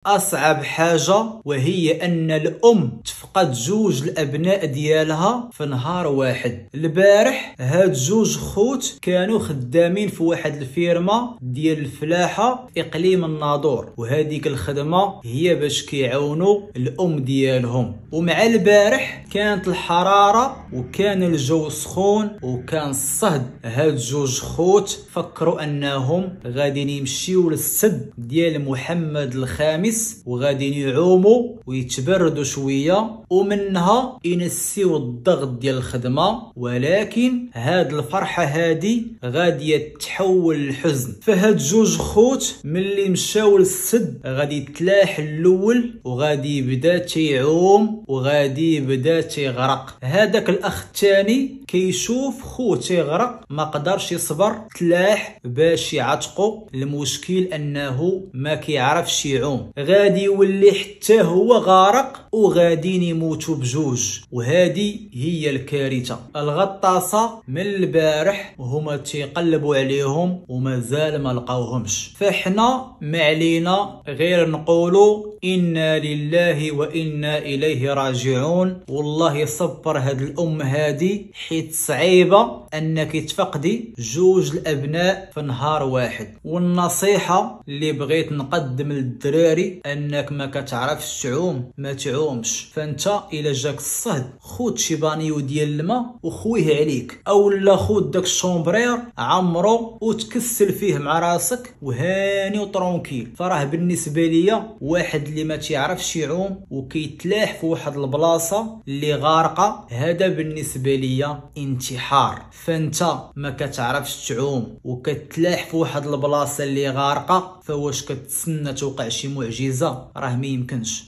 أصعب حاجة وهي أن الأم تفقد جوج الأبناء ديالها في نهار واحد. البارح هاد جوج خوت كانوا خدامين في واحد الفيرما ديال الفلاحة إقليم الناظور، وهذيك الخدمة هي باش كيعاونوا الأم ديالهم. ومع البارح كانت الحرارة وكان الجو سخون وكان الصهد. هاد جوج خوت فكروا أنهم غادي يمشيو للسد ديال محمد الخامس وغادي يعوموا ويتبردوا شويه ومنها ينسيو الضغط ديال الخدمه، ولكن هاد الفرحه هادي غادي تتحول للحزن. فهاد جوج خوت ملي مشاو للسد غادي يتلاح الاول وغادي يبدا تيعوم وغادي يبدا تيغرق. هذاك الاخ الثاني كيشوف خوه تيغرق ما قدرش يصبر، تلاح باش يعتقو. المشكل انه ما كيعرفش يعوم، غادي يولي حتى هو غارق وغادي يموتوا بجوج. وهذه هي الكارثه. الغطاسه من البارح وهما تيقلبوا عليهم ومازال ما لقاوهمش. فاحنا ما علينا غير نقولوا انا لله وانا اليه راجعون. والله يصبر هاد الام هادي، حيت صعيبه انك تفقدي جوج الابناء في نهار واحد. والنصيحه اللي بغيت نقدم للدراري انك ما كتعرفش تعوم ما تعومش. فانت الى جاك الصهد خود شي بانيو ديال الماء وخويه عليك، اولا خود داك الشومبرير عمرو وتكسل فيه مع راسك وهاني وطرونكيل. فراه بالنسبه ليا واحد اللي ما تعرفش يعوم وكيتلاح في واحد البلاصه اللي غارقه، هذا بالنسبه ليا انتحار. فانت ما كتعرفش تعوم وكتلاح في واحد البلاصه اللي غارقه، فواش كتسنى توقع شي معجزه؟ راه ما يمكنش.